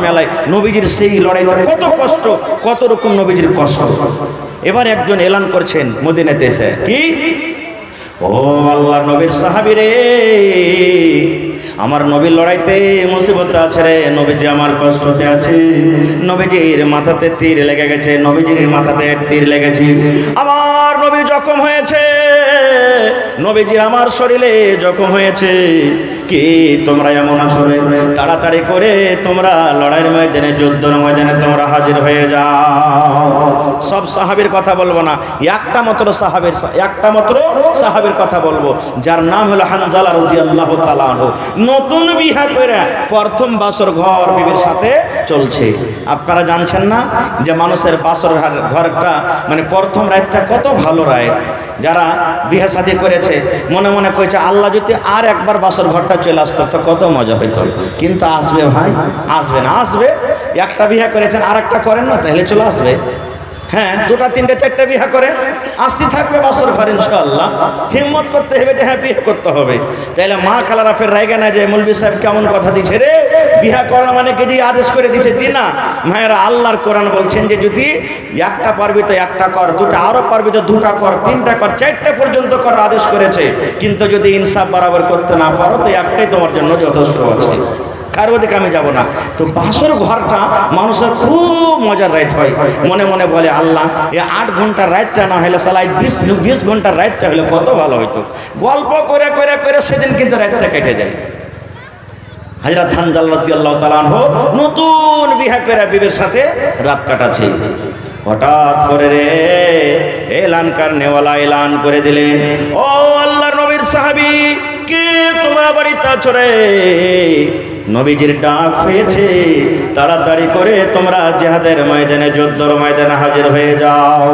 মেলায় নবীজির সেই লড়াইতে কত কষ্ট, কত রকম নবীজির কষ্ট। এবার একজন এলান করছেন মদিনাতে এসে, কি, ও আল্লাহর নবীর সাহাবী রে, আমার নবীর লড়াইতে মুসিবতে আছে রে, নবীজি আমার কষ্টতে আছে, নবীজির মাথাতে তীর লেগে গেছে, নবীজির মাথাতে তীর লেগেছে, আমার নবী জখম হয়েছে, নবীজির আমার শরীরে জখম হয়েছে। কি তোমরা এমন আছো রে, তাড়াতাড়ি করে তোমরা লড়াইয়ের ময়দানে, যুদ্ধের ময়দানে তোমরা হাজির হয়ে যাও। সব সাহাবীর কথা বলবো না, একটা মাত্র সাহাবীর কথা বলবো, যার নাম হলো হানজালা রাদিয়াল্লাহু তাআলা আনহু। নতুন বিবাহ করে প্রথম বাসর ঘর বিবির সাথে চলছে। আপনারা জানছেন না যে মানুষের বাসর ঘরটা মানে প্রথম রাতটা কত ভালো রাত। যারা বিয়ে শাদী করেছে মনে মনে কইছে আল্লাহ যদি আর একবার বাসর ঘরটা চলে আসতো তো কত মজা হইতো, কিন্তু আসবে ভাই, আসবে না, আসবে। একটা বিয়ে করেছেন আর একটা করেন না, তাহলে চলে আসবে। হ্যাঁ, দুটা তিনটে চারটে বিয়ে করে আসতে থাকবে বাসর ঘর ইনশাআল্লাহ। হিম্মত করতে হবে যে হ্যাঁ বিয়ে করতে হবে। তাইলে মা খালারা ফের রাইগে না যে মৌলভী সাহেব কেমন কথা দিচ্ছে রে, বিয়ে করা মানে কি যে আদেশ করে দিচ্ছে, দিনা মায়েরা, আল্লাহর কোরআন বলছেন যে যদি একটা পারবি তো একটা কর, দুটা আরো পারবি তো দুটা কর, তিনটা কর, চারটে পর্যন্ত করার আদেশ করেছে। কিন্তু যদি ইনসাফ বরাবর করতে না পারো তো একটাই তোমার জন্য যথেষ্ট আছে, কার ওদিকে আমি যাব না। তো বাসর ঘরটা মানুষের খুব মজার রাত হয়। মনে মনে বলে আল্লাহ এই 8 ঘন্টার রাতটা না হলে সালাই 20 ঘন্টার রাতটা হলে কত ভালো হইতো। গল্প করে করে করে সেদিন কিন্তু রাতটা কেটে যায়। হযরত হানজালা রাদিয়াল্লাহু তাআলা আনহু নতুন বিয়ে করে বিবির সাথে রাত কাটাচ্ছে। হঠাৎ করে রে এলান করনেওয়ালা এলান করে দিলেন, ও আল্লাহর নবীর সাহাবী, কে তোমরা বাড়িতে আছো রে? নবীজির ডাক হয়েছে, তাড়াতাড়ি করে তোমরা জিহাদের ময়দানে, যুদ্ধের ময়দানে হাজির হয়ে যাও।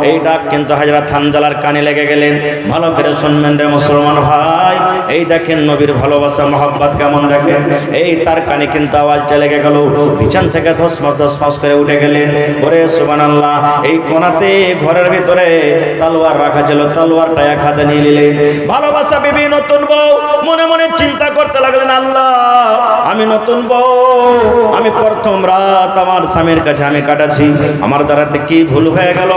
এই ডাক কিন্তু হযরত হানজালার কানে লেগে গেলেন। ভালো করে শুনবেন রে মুসলমান ভাই, এই দেখেন নবীর ভালোবাসা মহব্বত কেমন দেখেন। এই তার কানে কিন্তু আওয়াজটা লেগে গেল, বিছান থেকে ধসমস করে উঠে গেলেন। ওরে সুবহানাল্লাহ, এই কোণাতে ঘরের ভিতরে তলোয়ার রাখা ছিল, তলোয়ারটা এক হাতে নিয়ে নিলেন। ভালোবাসা বিবি নতুন বউ মনে মনে চিন্তা করতে লাগলেন, আল্লাহ আমি নতুন বউ, আমি প্রথম রাত আমার স্বামীর কাছে আমি কাটাচ্ছি, আমার দ্বারাতে কি ভুল হয়ে গেল,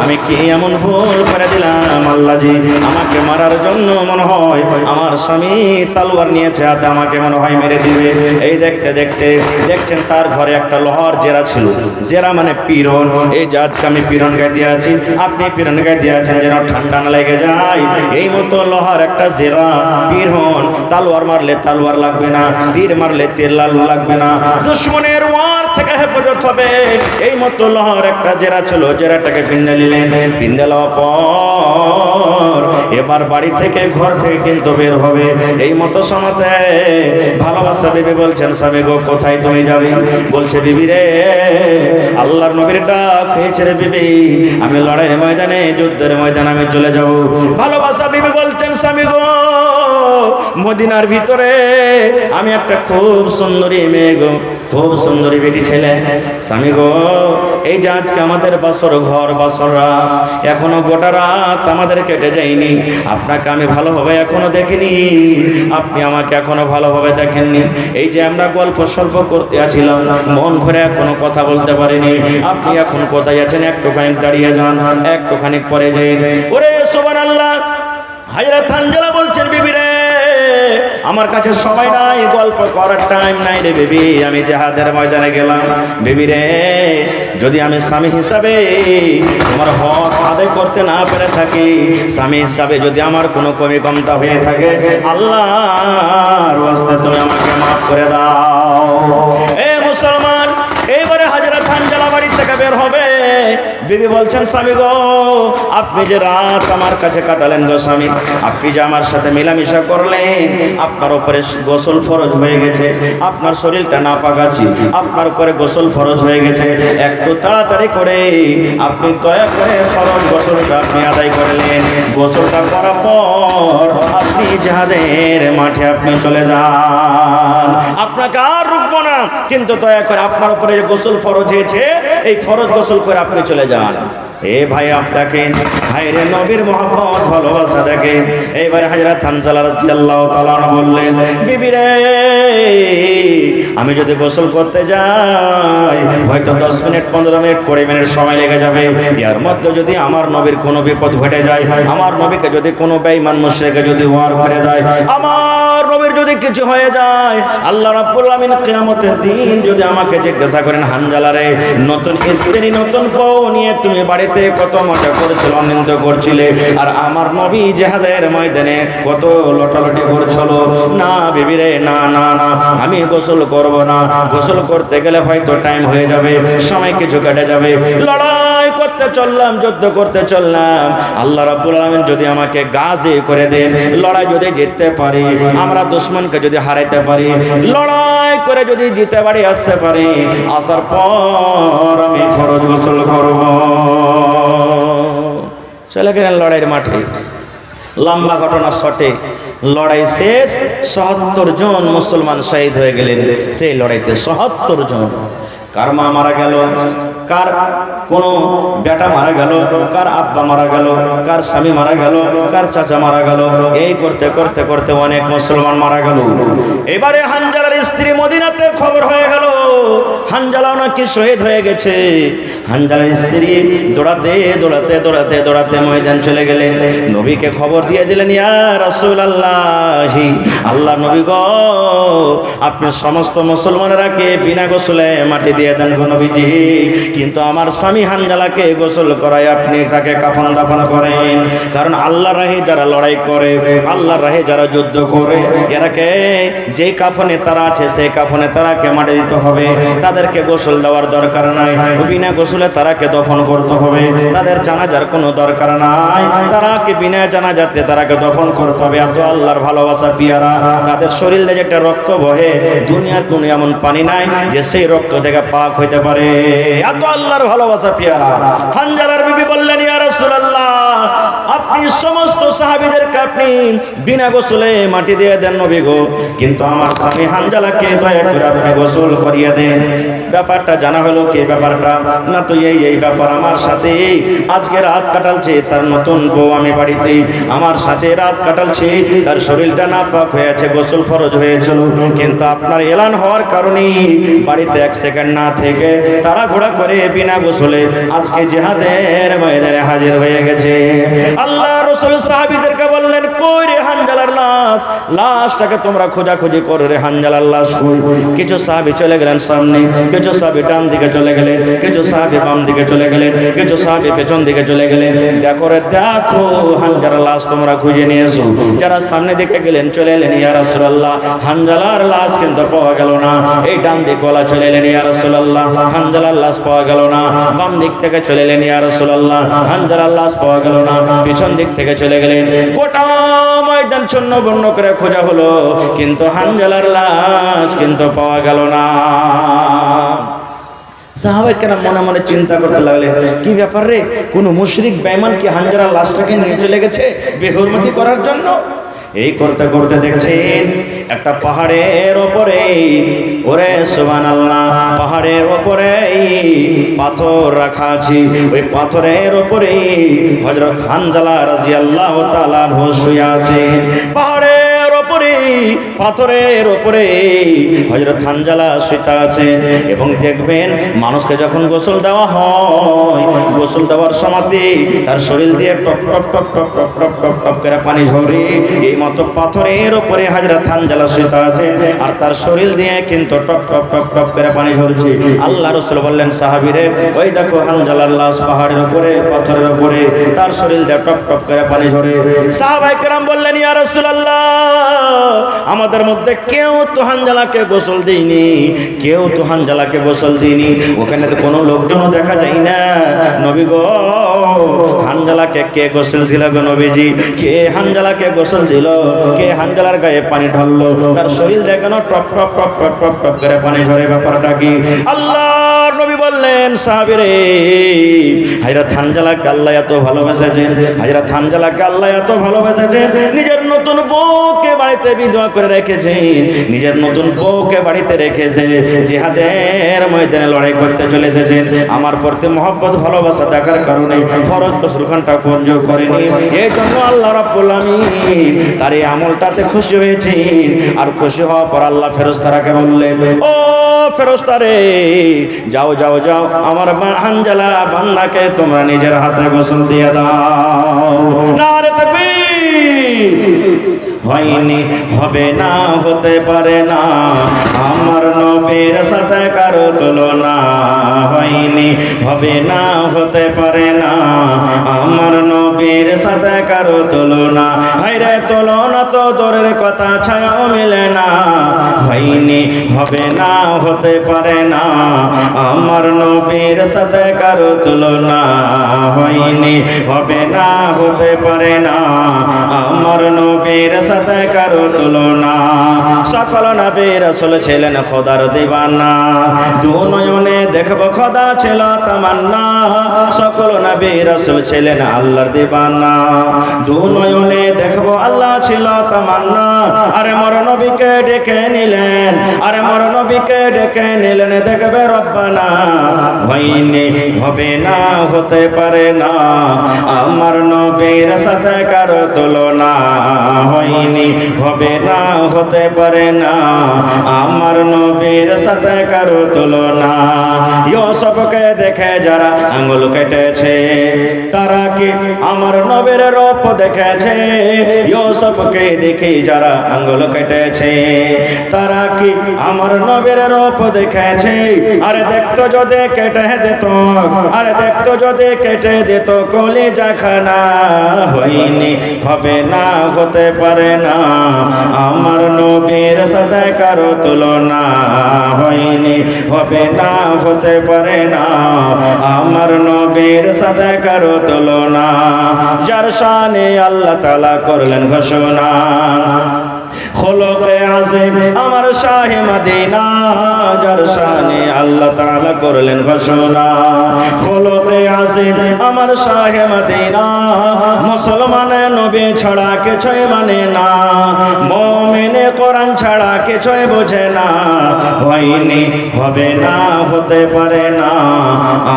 আমি কি এমন ভুল করে দিলাম আল্লাহ জি, আমাকে মারার জন্য মনে হয় আমার স্বামী তলোয়ার নিয়েছে হাতে, আমাকে মনে হয় মেরে দিবে। এই দেখতে দেখতে দেখছেন তার ঘরে একটা লোহার জেরা ছিল, জেরা মানে পিরন। এই যে আজকে আমি পিরন গায়ে দিয়ে আছি, আপনি পিরন গায়ে দিয়ে আছেন যেন ঠান্ডা না লেগে যায়, এই মতো লোহার একটা জেরা পিরন। তালোয়ার মারলে তালোয়ার লাগবে না, তীর মারলে তীর লাগবে না, দুশমনের ওয়ার থেকে হেফাজত হবে। এই মতো লোহার একটা জেরা ছিল, জেরাটাকে পিন্দে নিলেন। পিন্দে লওয়ার পর এবার বাড়ি থেকে, ঘর থেকে কিন্তু বের হবে। এই মতো সময়তে ভালোবাসা বিবি বলছেন, স্বামী গো কোথায় তুমি যাবে? বলছে বিবি রে, আল্লাহর নবীর ডাক হয়েছে রে বিবি, আমি লড়াইয়ের ময়দানে, যুদ্ধের ময়দানে আমি চলে যাব। ভালোবাসা বিবি বলছেন, স্বামী গো মদিনার ভিতরে আমি একটা খুব সুন্দরী মেয়ে গো, খুব সুন্দরী বেটি ছেলে, স্বামী গো এই যে আজকে আমাদের বাসর ঘর, বাসর রাত এখনো গোটা রাত আমাদের কেটে যায়নি, আপনাকে আমি ভালোভাবে এখনো দেখিনি, আপনি আমাকে এখনো ভালোভাবে দেখেননি। এই যে আমরা গল্প সল্প করতে আছিলাম, মন ভরে এখনো কথা বলতে পারিনি, আপনি এখন কোথায় আছেন? একটুখানি দাঁড়িয়ে যান, একটুখানি পরে যাই। ওরে সুবহানাল্লাহ, হযরত হানজালা বলছেন, বিবি রে আমার কাছে সময় নাই, গল্প করার টাইম নাই রে বেবি, আমি জিহাদের ময়দানে গেলাম। বেবি রে, যদি আমি স্বামী হিসাবে তোমার হক আদায় করতে না পেরে থাকি, স্বামী হিসাবে যদি আমার কোনো কমি কমতা হয়ে থাকে, আল্লাহর ওয়াস্তে তুমি আমাকে মাফ করে দাও। এ মুসলমান, এইবারে হযরত হানজালা বাড়ি থেকে বের হবে। বিবি বলছেন, স্বামী গো আপনি যে রাত আমার কাছে কাটালেন গো স্বামী, আপনি যে আমার সাথে মেলামেশা করলেন, আপনার উপরে গোসল ফরজ হয়ে গেছে, আপনার শরীরটা নাপাক আছে, আপনার উপরে গোসল ফরজ হয়ে গেছে, একটু তাড়াতাড়ি করে আপনি দয়া করে ফরজ গোসলটা আপনি আদায় করলেন। গোসলটা করার পর আপনি জিহাদের মাঠে আপনি চলে যান, আপনাকে আর রুকবো না, কিন্তু দয়া করে আপনার উপরে যে গোসল ফরজ হয়েছে এই ফরজ গোসল করে আপনি চলে যান। এ ভাই দেখেন, ভাইরে নবীর মহব্বত ভালোবাসা দেখেন। এইবারে হযরত হানজালা রাদিয়াল্লাহু তাআলা বললেন, বিবি রে, আমি যদি গোসল করতে যাই হয়তো 10 মিনিট 15 মিনিট 20 মিনিট সময় লেগে যাবে। এর মধ্যে যদি আমার নবীর কোনো বিপদ ঘটে যায়, আমার নবীকে যদি কোনো বেঈমান মুশরিকে যদি ওয়ার করে দেয়, আমার নবীর যদি কিছু হয়ে যায়, আল্লাহ রাব্বুল আলামিন কিয়ামতের দিন যদি আমাকে জিজ্ঞাসা করেন, হানজালা রে, নতুন স্ত্রী নতুন বউ নিয়ে তুমি বাড়িতে কত মজা করেছিল, আনন্দ করছিলে, আর আমার নবী জিহাদের ময়দানে কত লটালটি করছিল। না বিবি রে, না না না, আমি গোসল করব না। গোসল করতে গেলে হয়তো টাইম হয়ে যাবে, সময় কিছু কেটে যাবে। লড়াই করতে চললাম, যুদ্ধ করতে চললাম, আল্লাহ রাব্বুল আলামিন যদি আমাকে গাজী করে দেন, লড়াই যদি জিততে পারি, আমরা দুশমনকে যদি হারাইতে পারি, লড়াই করে যদি জিতে বাড়ি আসতে পারি, আসার পর আমি ফরজ গোসল করব। চলে গেলেন লড়াইয়ের মাঠে। লম্বা ঘটনা শটে, লড়াই শেষ, ৭৭ জন মুসলমান শহীদ হয়ে গেলেন সেই লড়াইতে। ৭৭ জন। কার মা মারা গেল, কার কোন বেটা মারা গেল, কার আব্বা মারা গেল, কার স্বামী মারা গেল, কার চাচা মারা গেল, এই করতে করতে করতে অনেক মুসলমান মারা গেল। এবারে হানজালার স্ত্রী মদিনাতে খবর হয়ে গেল হানজালা নাকি শহীদ হয়ে গেছে। হানজালার স্ত্রী দৌড়াতে দৌড়াতে দৌড়াতে দৌড়াতে ময়দান চলে গেলেন, নবীকে খবর দিয়ে দিলেন, ইয়া রাসূলুল্লাহ, আল্লাহ নবী গো, আপনি সমস্ত মুসলমানেরাকে বিনা গোসলে মাটি দিয়ে দেন গো নবীজি, কিন্তু আমার স্বামী হানজালাকে গোসল করায় আপনি তাকে কাফন দাফন করেন। কারণ আল্লাহর রাহে যারা লড়াই করে, আল্লাহর রাহে যারা যুদ্ধ করে, এরাকে যে কাফনে তারা আছে সেই কাফনে তারাকে মাটি দিতে হবে, তাদেরকে গোসল দেওয়ার দরকার নাই, বিনা গোসলে তারাকে দফন করতে হবে, তাদের জানাজার কোনো দরকার নাই, তারাকে বিনা জানাজাতে তারাকে দফন করতে হবে। এত আল্লাহর ভালোবাসা পিয়ারা, তাদের শরীর থেকে একটা রক্ত বহে, দুনিয়ার কোনো এমন পানি নাই যে সেই রক্ত থেকে পাক হইতে পারে। এত আল্লাহর ভালোবাসা পিয়ারা। হানজালার বিবি বললেন, ইয়া রাসূলুল্লাহ, আপনি সমস্ত সাহাবীদেরকে আপনি বিনা গোসলে মাটি দিয়ে দেন নবী গো, কিন্তু আমার স্বামী হানজালাকে দয়া করে আপনি গোসল করিয়ে দেন। ব্যাপারটা জানা হলো কি ব্যাপারটা? না তো এই ব্যাপার, আমার সাথে আজকে রাত কাটালছে তার নতুন বউ, আমি বাড়িতে আমার সাথে রাত কাটালছে, তার শরীরটা নাপাক হয়েছে, গোসল ফরজ হয়েছিল, কিন্তু আপনার এলান হওয়ার কারণে বাড়িতে 1 সেকেন্ড না থেকে তাড়াহুড়া করে বিনা গোসলে আজকে জিহাদের ময়দানে হাজির হয়ে গেছে। আল্লাহ রাসূল সাহাবীদেরকে বললেন, কই রে হানজালার লাশ? লাশটাকে তোমরা খোঁজাখুঁজি করো রে, হানজালার লাশ কই? কিছু সাহাবী চলে গেলেন সামনে, কিছু সাহাবী ডান দিকে চলে গেলেন, কিছু সাহাবী বাম দিকে চলে গেলেন, কিছু সাহাবী পেছন দিকে চলে গেলেন। দেখো রে, দেখো হানজালার লাশ তোমরা খুঁজে নিয়ে এসো। যারা সামনে দিকে গেলেন চলে এলেন, ইয়া রাসূলুল্লাহ, হানজালার লাশ কিন্তু পাওয়া গেল না। এই ডান দিকওয়ালা চলে এলেন, ইয়া রাসূলুল্লাহ, হানজালার লাশ পাওয়া গেল না। বাম দিক থেকে চলে এলেন, ইয়া রাসূলুল্লাহ, হানজালার লাশ পাওয়া গেল না। পিছন দিক থেকে চলে গেলেন। গোটা ময়দান ছন্ন বন্য করে খোঁজা হলো, কিন্তু হানজালার লাশ কিন্তু পাওয়া গেল না। সাহাবায়ে কেরাম মনে মনে চিন্তা করতে লাগলেন, কি ব্যাপার রে, কোন মুশরিক বেঈমান কি হানজালার লাশটাকে নিয়ে চলে গেছে বেহুরমতি করার জন্য? এই করতে করতে দেখছেন একটা পাহাড়ের ওপরে, ওরে সুবহানাল্লাহ, পাহাড়ের ওপরে পাথর রাখা আছে, ওই পাথরের ওপরে হযরত হানজালা রাদিয়াল্লাহু তাআলা আনহু শুয়ে আছেন। পাহাড়ের ওপরে, পাথরের ওপরে হযরত হানজালা শুয়ে আছেন। এবং দেখবেন মানুষকে যখন গোসল দেওয়া হয়, গোসল দেওয়ার সময় তার শরীর দিয়ে top top top top top top top top করে পানি ঝরে, এই মতো পাথরের উপরে হযরত হানজালা শুয়ে আছেন, আর তার শরীর দিয়ে কিন্তু টপ টপ টপ টপ করে পানি ঝরছে। আল্লাহ রাসূল বললেন, সাহাবীরে, ওই দেখো হানজালার লাশ পাহাড়ের উপরে, পাথরের উপরে, তার শরীর দিয়ে টপ টপ করে পানি ঝরে। সাহাবায়ে কেরাম বললেন, ইয়া রাসূলুল্লাহ, আমাদের মধ্যে কেউ তো হানজালাকে গোসল দেয়নি, কেউ তো হানজালাকে গোসল দেয়নি, ওখানে তো কোনো লোকজনও দেখা যায় না। নবী গো, হানজালাকে কে গোসল দিল গো নবীজি? কে হানজালাকে গোসল দিল? কে হানজালার গায়ে পানি ঢাললো? তার শরীর দেখানো top top top top top top করে পানি ঝরে, ব্যাপারটা কি? আল্লাহর নবী বললেন, সাহাবী রে, হযরত হানজালাকে আল্লাহ এত ভালোবেসেছেন, হযরত হানজালাকে আল্লাহ এত ভালোবেসেছেন, নিজের নতুন বউকে বাড়িতে বিধবা করে রেখেছেন, নিজের নতুন বউকে বাড়িতে রেখেছে, জিহাদের ময়দানে লড়াই করতে চলে এসেছেন। আমার প্রতি মহব্বত ভালোবাসা দেখার কারণে ফরজ গোসল ঘন্টা কঞ্জ করেনি, এই জন্য আল্লাহ রাব্বুল আমিন তার এই আমলটাতে খুশি হয়েছেন। আর খুশি হওয়ার পর আল্লাহ ফেরেশতারাকে বললেন, ও ফেরেশতারে, যাও যাও যাও, আমার হানজালা বান্দাকে তোমরা নিজের হাতে গোসল দিয়ে দাও। নারে তাকবীর! হয়নি, হবে না, হতে পারে না, আমার নবীর সাথে কারো তুলনা। হয়নি, হবে না, হতে পারে না, আমার নবীর সাথে কারো তুলনা। হায়রে তুলনা তো দূরের কথা, ছায়াও মিলে না। হয়নি, হবে না, হতে পারে না, আমার নবীর সাথে কারো তুলনা। হয়নি, হবে না, হতে পারে না, আমার নবীর সাথে কারো তুলনা। সকল নবী রাসূল ছিলেন খোদার দিওয়ানা, দু নয়নে দেখব খোদা ছিল তামান্না। সকল নবী রাসূল ছিলেন আল্লাহর দিওয়ানা, দু নয়নে দেখব আল্লাহ ছিল তামান্না। আরে মোর নবীকে ডেকে নিলেন, আরে মোর নবীকে ডেকে নিলেন, দেখবে রব্বানা। হয়নি, হবে না, হতে পারে না, আমার নবীর সাথে কারো তুলনা। হয়নি, হবে না, হতে পারে না, আমার নবীর সাথে কারো তুলনা। ইউসুফকে দেখে যারা আঙ্গুল কেটেছে, তারা কি আমার নবীর রূপ দেখেছে? ইউসুফকে দেখে যারা আঙ্গুল কেটেছে, তারা কি আমার নবীর রূপ দেখেছে? আরে দেখতো যদি কেটে দিত, আরে দেখতো যদি কেটে দিত কলিজা খানা। হয়নি, হবে না, হতে পারে না, আমার নবীর সাথে কারো তুলনা। হয়নি, হবে না, হতে পারে না, আমার নবীর সাথে কারো তুলনা। যার শানে আল্লাহ তাআলা করলেন ঘোষণা, খোলকে আযীম আমার শাহে মদিনা। যার শানে আল্লাহ তাআলা করলেন ঘোষণা, খোলকে আযীম আমার শাহে মদিনা। মুসলমান নবী ছাড়া কিছুই মানে না, মুমিনে কোরআন ছাড়া কিছুই বোঝে না। হয়নি, হবে না, হতে পারে না,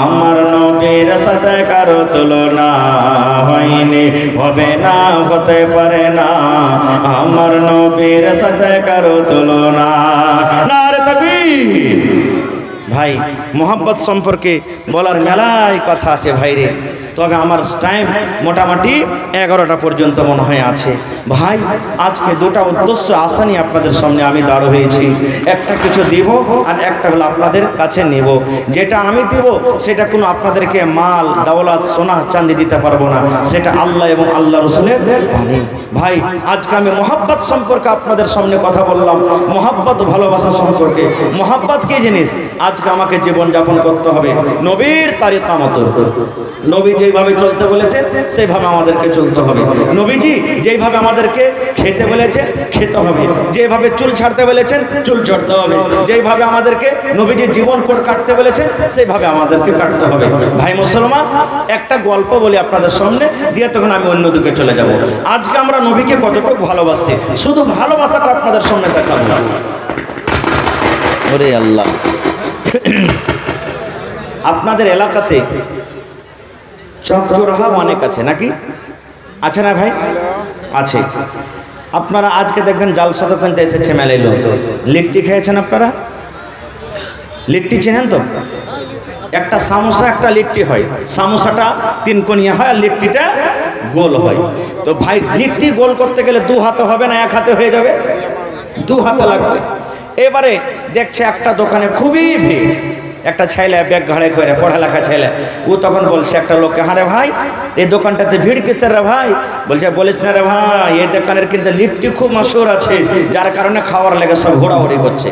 আমার নবীর সাথে কারো তুলনা। হয়নি, হবে না, হতে পারে না, আমার নবীর সাথে কারো তুলনা। নারে তাকবীর! ভাই, মোহাব্বত সম্পর্কে বলার মেলায় কথা আছে ভাইরে, তবে আমার টাইম মোটামুটি 11টা পর্যন্ত মনে হয় আছে। ভাই, আজকে দুটা উদ্দেশ্য আশা নিয়ে আপনাদের সামনে আমি দাঁড় হয়েছি। একটা কিছু দিব, আর একটা হলো আপনাদের কাছে নেব। যেটা আমি দিব সেটা কোনো আপনাদেরকে মাল দৌলত সোনা চাঁদি দিতে পারবো না, সেটা আল্লাহ এবং আল্লাহ রসুলের বাণী। ভাই, আজকে আমি মোহাব্বত সম্পর্কে আপনাদের সামনে কথা বললাম, মোহাব্বত ভালোবাসা সম্পর্কে। মোহাব্বত কি জিনিস? আজকে আমাকে জীবনযাপন করতে হবে নবীর তারিকা মতো। নবী যেইভাবে চলতে বলেছেন সেইভাবে আমাদেরকে চলতে হবে। নবীজি যেইভাবে আমাদেরকে খেতে বলেছেন খেতে হবে, যেভাবে চুল ছাড়তে বলেছেন চুল ছাড়তে হবে, যেইভাবে আমাদেরকে নবীজি জীবন কাটতে বলেছেন সেইভাবে আমাদেরকে কাটতে হবে। ভাই মুসলমান, একটা গল্প বলি আপনাদের সামনে, দিয়ে তখন আমি অন্যদিকে চলে যাব। আজকে আমরা নবীকে কতটুকু ভালোবাসি, শুধু ভালোবাসাটা আপনাদের সামনে দেখাবো। ওরে আল্লাহ, আপনাদের এলাকাতে চকজোড়া অনেক আছে নাকি? আছে না ভাই? আছে। আপনারা আজকে দেখবেন জালসা তো কিনতে এসেছে মেলায় লোক। লিট্টি খেয়েছেন আপনারা? লিট্টি চেনেন তো? একটা সামোসা একটা লিট্টি হয়, সামোসাটা 3 কোণিয়া হয় আর লিট্টিটা গোল হয়। তো ভাই, লিট্টি গোল করতে গেলে 2 হাতে হবে না 1 হাতে হয়ে যাবে? 2 হাতে লাগবে। এবারে দেখছে একটা দোকানে খুবই ভিড়, একটা ছেলে ব্যাগ ঘাড়ে করে, পড়ালেখা ছেলে, ও তখন বলছে একটা লোককে, হ্যাঁ রে ভাই, এই দোকানটাতে ভিড় কিসের রে ভাই? বলছে, বলিস না রে ভাই, এই দোকানের কিন্তু লিট্টি খুব মশহুর আছে, যার কারণে খাওয়ার লেগে সব ঘোরাঘুরি করছে।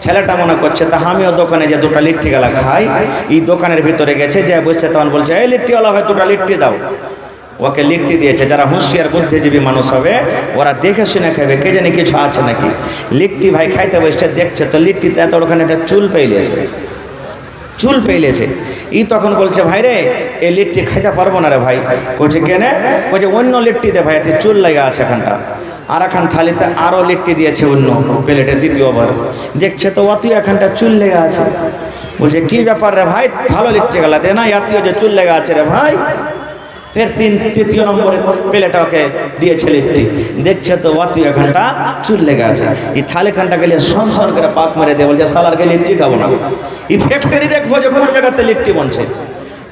ছেলেটা মনে করছে তা আমিও দোকানে যে 2টা লিট্টি গেলা খাই। এই দোকানের ভিতরে গেছে, যে বলছে, তখন বলছে, এই লিট্টিওয়ালা ভাই 2টা লিট্টি দাও। ওকে লিট্টি দিয়েছে। যারা হুঁশিয়ার বুদ্ধিজীবী মানুষ হবে ওরা দেখে শুনে খাবে, কে জানে কিছু আছে নাকি। লিট্টি ভাই খাইতে বসে দেখছে তো লিট্টিতে এত ওখানে একটা চুল পেয়ে গেছে। চুল পেলেছে। ই তখন বলছে, ভাই রে এই লিট্টি খাইতে পারবো না রে ভাই। কইছে কেনে? কইছে অন্য লিট্টি দে ভাই, এতে চুল লাগা আছে এখানটা। আর এখন থালিতে আরও লিট্টি দিয়েছে অন্য প্লেটে দ্বিতীয়বার। দেখছে তো অতি এখানটা চুল লেগে আছে। বলছে কি ব্যাপার রে ভাই, ভালো লিট্টি গেলা দে না, আত্মীয় যে চুল লেগে আছে রে ভাই। ফের তৃতীয় নম্বরে প্লেটটা ওকে দিয়েছে লিট্টি। দেখছে তো অতি এখানটা চুল লেগে আছে। এই থালিখানটা গেলে সনসন করে পাক মেরে দিয়ে বলছে সালারকে লিট্টি খাবো না। এই ফ্যাক্টরি দেখবো যে কোন জায়গাতে লিট্টি বনছে।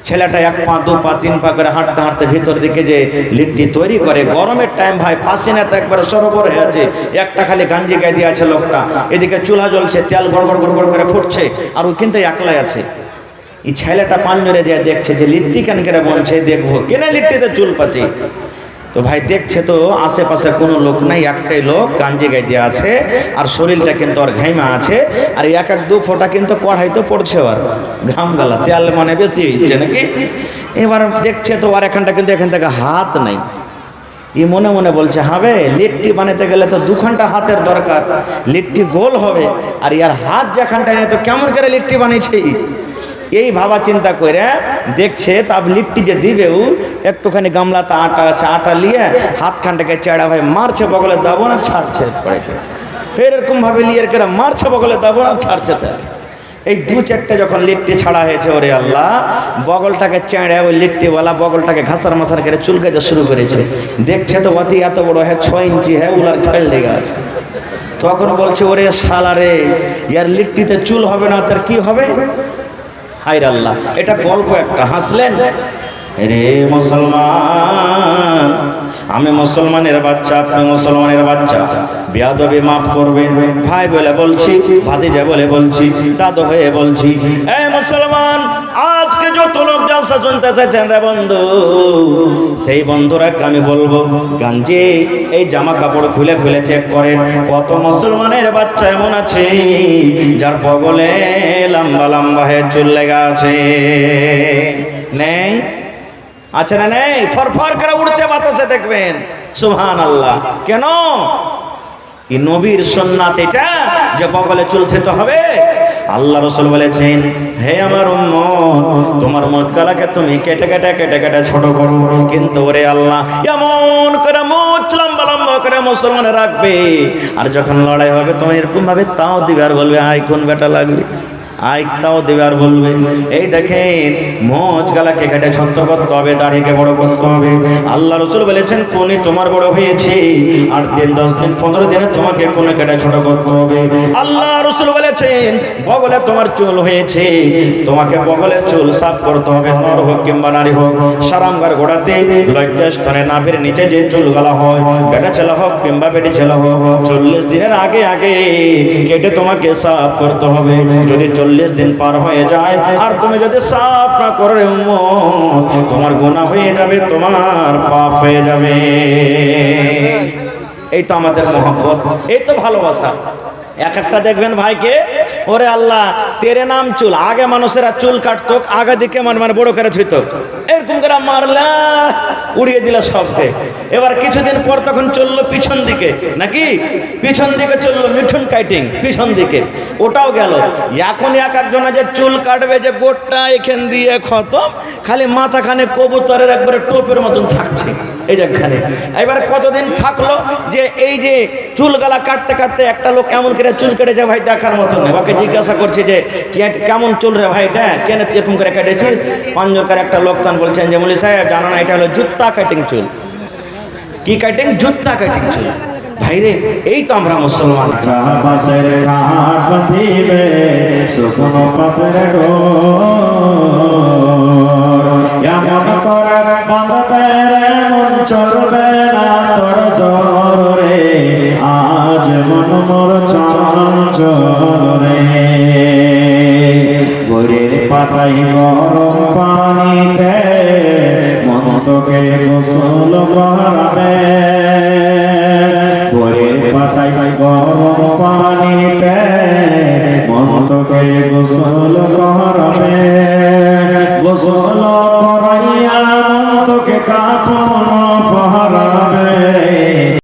ছেলেটা 1 পা 2 পা 3 পা করে হাঁটতে হাঁটতে ভিতর দিকে যে লিট্টি তৈরি করে, গরমের টাইম ভাই পাসিনা তো একবার সরবর হয়ে আছে। একটা খালি গাঞ্জি গায়ে দিয়ে আছে লোকটা, এদিকে চুলা জ্বলছে, তেল গড় গড় গড় গড় করে ফুটছে, আর ও কিন্তু একলাই আছে। এই ছেলেটা পাঞ্জরে দিয়ে দেখছে যে লিট্টি কেন করে বনছে, দেখবো কেনে লিট্টিতে চুল পাচি। তো ভাই দেখছে তো আশেপাশে কোনো লোক নাই, একটাই লোক গাঞ্জি গায়ে দিয়ে আছে, আর শরীরটা কিন্তু ওর ঘাইমা আছে, আর 1-2 ফোঁটা কিন্তু কড়াইতে পড়ছে, আর ঘাম গালা তেল মানে বেশি হচ্ছে নাকি। এবার দেখছে তো আর এখানটা কিন্তু এখান থেকে হাত নাই। ই মনে মনে বলছে, হবে লিট্টি বানাতে গেলে তো 2 ঘন্টা হাতের দরকার, লিট্টি গোল হবে, আর ইয়ার হাত যেখানটা নেই তো কেমন করে লিট্টি বানিয়েছে। এই ভাবা চিন্তা করে দেখছে, তাব লিট্টি যে দিবেও একটুখানি গামলাতে আটা আছে, আটা নিয়ে হাতখানটাকে চেড়া ভাই মারছে, বগলে দাবো না ছাড়ছে পড়াইতে। ফের এরকম ভাবে লিয়ে করে মারছে, বগলে দাবো না ছাড়ছে। তার এই 2-4টে যখন লিট্টি ছাড়া হয়েছে, ওরে আল্লাহ, বগলটাকে চেড়ে ওই লিট্টিওয়ালা বগলটাকে ঘাসার মাসার করে চুলকাতে শুরু করেছে। দেখছে তো অতি এত বড় হ্যাঁ 6 ইঞ্চি হ্যাঁ উলার ফেল লেগে আছে। তখন বলছে, ওরে শালা রে, ইয়ার লিট্টিতে চুল হবে না তার কি হবে? হায় আল্লাহ, এটা গল্প একটা, হাসলেন। রে মুসলমান, আমি মুসলমানের বাচ্চা, আপনি মুসলমানের বাচ্চা, বেয়াদবি মাফ করবেন। ভাই বলে বলছি, ভাতিজা বলে বলছি, দাদু হয়ে বলছি, এ মুসলমান, আজকে যত লোক জলসা শুনতে চাইছেন রে বন্ধু, সেই বন্ধুরাকে আমি বলবো, গাঞ্জি এই জামা কাপড় খুলে খুলে চেক করেন, কত মুসলমানের বাচ্চা এমন আছে যার বগলে লম্বা লম্বা হয়ে চুল লেগা আছে। নেই? আছে না নেই? ফরফর করে উড়ছে বাতাসে, দেখবেন। সুবহানাল্লাহ। কেন? এই নবীর সুন্নাত এটা যে বগলে চুল থিতে হবে। আল্লাহ রাসূল বলেছেন, হে আমার উম্মত, তোমার মুখগুলোকে তুমি কেটে কেটে কেটে কেটে ছোট করো, কিন্তু ওরে আল্লাহ এমন করে মুখ লম্বা লম্বা করে মুসলমানে রাখবে, আর যখন লড়াই হবে তুমি এরকম ভাবে তাও দিবে আর বলবে, আই কোন বেটা লাগবে, আইকটাও দেবার বলবে। এই দেখেন, মোচ গালাকে কেটে ছোট করতে হবে, দাড়িকে বড় করতে হবে। আল্লাহ রাসূল বলেছেন, কোনি তোমার বড় হয়েছে, আর 10 দিন 15 দিনে তোমাকে কোনে কেটে ছোট করতে হবে। আল্লাহ রাসূল বলেছেন, বগলে তোমার চুল হয়েছে, তোমাকে বগলের চুল সাফ করতে হবে, নর হোক কিংবা নারী হোক। সারামগার গোড়াতে লজ্জাস্থানে নাভির নিচে যে চুলগুলা হয়, বেটা ছেলে হোক কিংবা বেটি ছেলে হোক, 40 দিনের আগে আগে কেটে তোমাকে সাফ করতে হবে। যদি 40 দিন পার হয়ে যায় আর তুমি যদি সাফ না করে উম্মত, তোমার গুনাহ হয়ে যাবে, তোমার পাপ হয়ে যাবে। এই তো আমাদের মহব্বত, এই তো ভালোবাসা। এক একটা দেখবেন ভাইকে, ওরে আল্লাহ তেরে নাম চুল, আগে মানুষেরা চুল কাটতো আগে দিকে মানে বড় করে থুইত, এরকম করে মারলা উড়িয়ে দিল সবকে। এবার কিছুদিন পর তখন চললো পিছন দিকে, নাকি পিছন দিকে চললো মিঠুন কাটিং পিছন দিকে, ওটাও গেল। এখন এক একজনে যে চুল কাটবে যে গোটটা এখান দিয়ে খতম, খালি মাথাখানে কবুতরের একবারে টোপের মতন থাকছে এই যেখানে। এবার কতদিন থাকলো যে এই যে চুলগালা কাটতে কাটতে একটা লোক এমন করে চুল কেটেছে ভাই দেখার মতন। ওকে জিজ্ঞাসা করছে যে কেমন চুল রে ভাই, এটা কেন এরকম করে কেটেছিস? পাঞ্জরকার একটা লোক তান বলছেন যে মৌলভী সাহেব জানো না, এটা হলো জুত্তা কাটিং চুল। কি কাটিং? জুত্তা কাটিং চুল। ভাইরে, এই তো আমরা মুসলমান। চলবে না তোর জোরে, আজ মন মোর চঞ্চল রে। ভোরের পাতায় গরম পানিতে মন তোকে গোসল করাবে, ভোরের পাতায় গরম পানিতে মন তোকে গোসল করাবে। গোসল করাইয়া তোকে কাফন পরাবে,